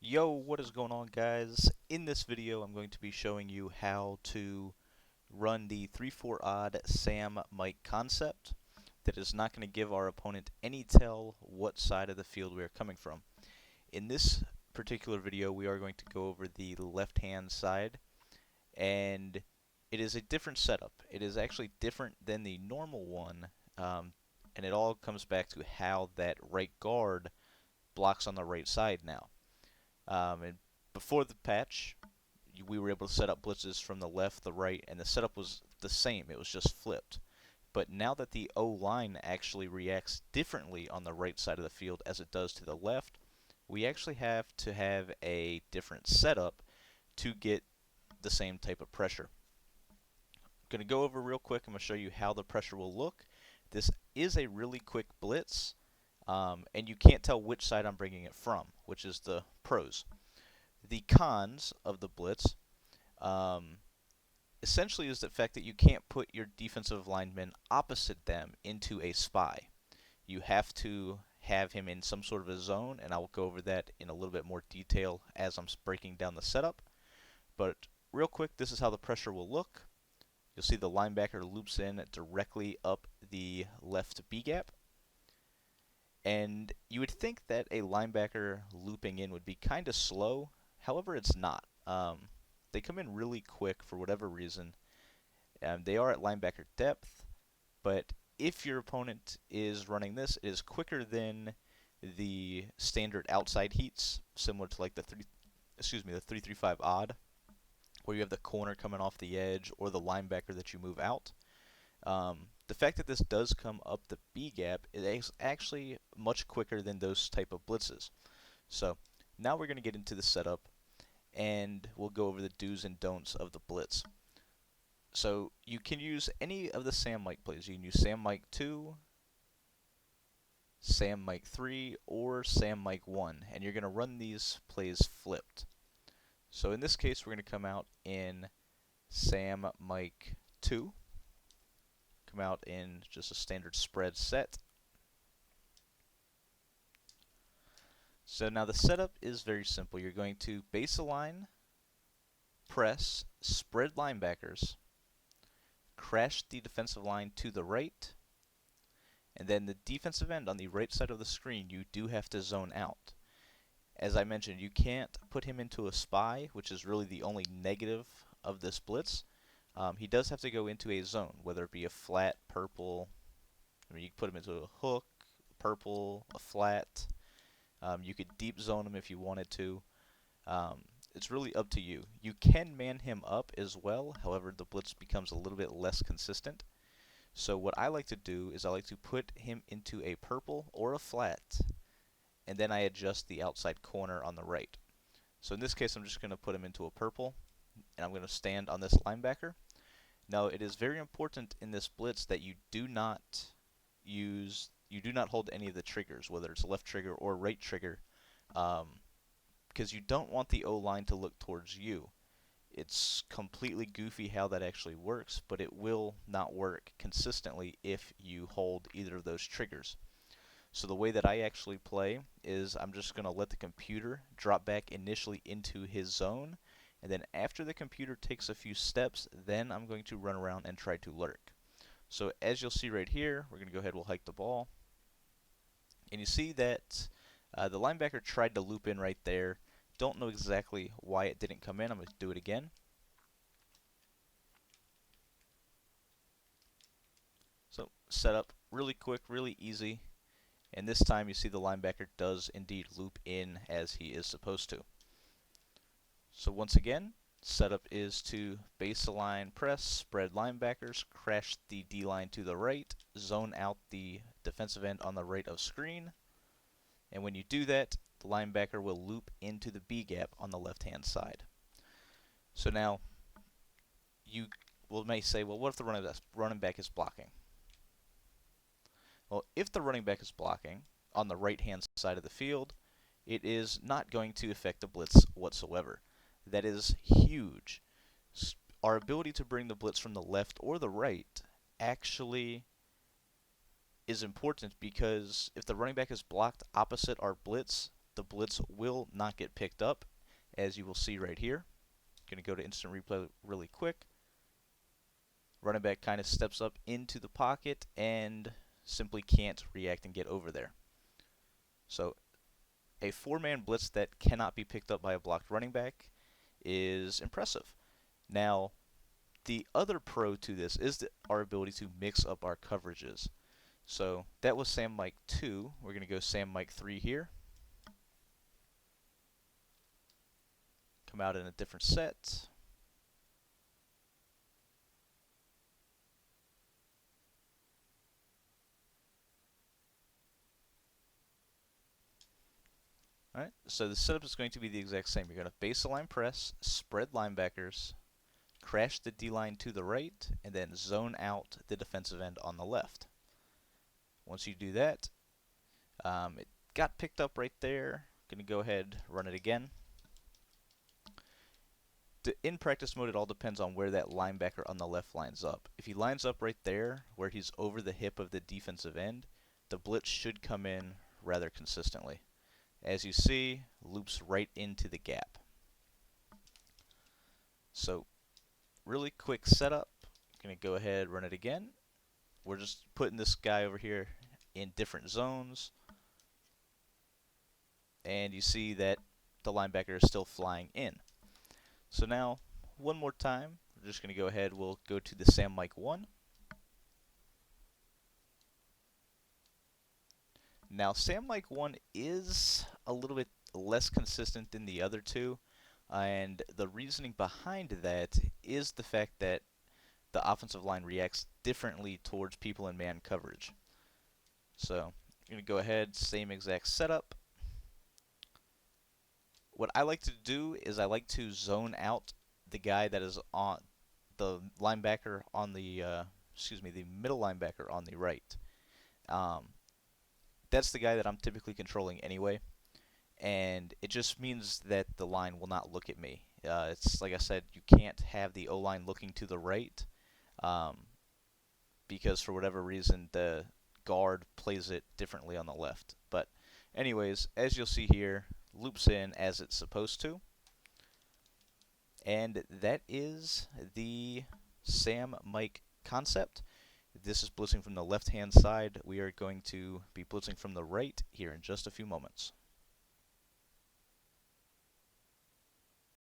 Yo, what is going on, guys? In this video I'm going to be showing you how to run the 3-4 odd Sam Mike concept that is not going to give our opponent any tell what side of the field we are coming from. In this particular video we are going to go over the left hand side, and it is a different setup. It is actually different than the normal one, and it all comes back to how that right guard blocks on the right side now. And before the patch, we were able to set up blitzes from the left, the right, and the setup was the same. It was just flipped. But now that the O-line actually reacts differently on the right side of the field as it does to the left, we actually have to have a different setup to get the same type of pressure. I'm going to go over real quick. I'm going to show you how the pressure will look. This is a really quick blitz, and you can't tell which side I'm bringing it from, which is the pros. The cons of the blitz um, essentially is the fact that you can't put your defensive lineman opposite them into a spy. You have to have him in some sort of a zone, and I will go over that in a little bit more detail as I'm breaking down the setup. But real quick, this is how the pressure will look. You'll see the linebacker loops in directly up the left B gap. And you would think that a linebacker looping in would be kind of slow. However, it's not. They come in really quick for whatever reason. They are at linebacker depth, but if your opponent is running this, it is quicker than the standard outside heats, similar to like the 3-3-5 odd, where you have the corner coming off the edge or the linebacker that you move out. The fact that this does come up the B gap is actually much quicker than those type of blitzes. So now we're going to get into the setup, and we'll go over the do's and don'ts of the blitz. So you can use any of the Sam Mike plays. You can use Sam Mike 2, Sam Mike 3, or Sam Mike 1, and you're going to run these plays flipped. So in this case, we're going to come out in Sam Mike 2. Come out in just a standard spread set. So now the setup is very simple. You're going to base align, press, spread linebackers, crash the defensive line to the right, and then the defensive end on the right side of the screen you do have to zone out. As I mentioned, you can't put him into a spy, which is really the only negative of this blitz. He does have to go into a zone, whether it be a flat, purple. I mean, you can put him into a hook, purple, a flat. You could deep zone him if you wanted to. It's really up to you. You can man him up as well. However, the blitz becomes a little bit less consistent. So what I like to do is I like to put him into a purple or a flat, and then I adjust the outside corner on the right. So in this case, I'm just going to put him into a purple, and I'm going to stand on this linebacker. Now, it is very important in this blitz that you do not hold any of the triggers, whether it's left trigger or right trigger, because you don't want the O-line to look towards you. It's completely goofy how that actually works, but it will not work consistently if you hold either of those triggers. So the way that I actually play is I'm just going to let the computer drop back initially into his zone, and then after the computer takes a few steps, then I'm going to run around and try to lurk. So as you'll see right here, we're going to go ahead, we'll hike the ball. And you see that the linebacker tried to loop in right there. Don't know exactly why it didn't come in. I'm going to do it again. So set up really quick, really easy. And this time you see the linebacker does indeed loop in as he is supposed to. So once again, setup is to base align, press, spread linebackers, crash the D-line to the right, zone out the defensive end on the right of screen, and when you do that, the linebacker will loop into the B gap on the left-hand side. So now, you may say, well, what if the running back is blocking? Well, if the running back is blocking on the right-hand side of the field, it is not going to affect the blitz whatsoever. That is huge. Our ability to bring the blitz from the left or the right actually is important, because if the running back is blocked opposite our blitz, the blitz will not get picked up, as you will see right here. Going to go to instant replay really quick. Running back kind of steps up into the pocket and simply can't react and get over there. So a four-man blitz that cannot be picked up by a blocked running back is impressive. Now, the other pro to this is our ability to mix up our coverages. So that was Sam Mike 2. We're going to go Sam Mike 3 here. Come out in a different set. Alright, so the setup is going to be the exact same. You're going to baseline press, spread linebackers, crash the D-line to the right, and then zone out the defensive end on the left. Once you do that, it got picked up right there. Going to go ahead, run it again. In practice mode, it all depends on where that linebacker on the left lines up. If he lines up right there, where he's over the hip of the defensive end, the blitz should come in rather consistently. As you see, loops right into the gap. So, really quick setup. Going to go ahead, run it again. We're just putting this guy over here in different zones. And you see that the linebacker is still flying in. So now, one more time, we're just going to go ahead, we'll go to the Sam Mike 1. Now, Sam Mike 1 is a little bit less consistent than the other two, and the reasoning behind that is the fact that the offensive line reacts differently towards people in man coverage. So, I'm going to go ahead, same exact setup. What I like to do is I like to zone out the guy that is on the linebacker on the, the middle linebacker on the right. That's the guy that I'm typically controlling anyway, and it just means that the line will not look at me. It's like I said, you can't have the O-line looking to the right, because for whatever reason the guard plays it differently on the left. But anyways, as you'll see here, loops in as it's supposed to. And that is the Sam Mike concept. This is blitzing from the left-hand side. We are going to be blitzing from the right here in just a few moments.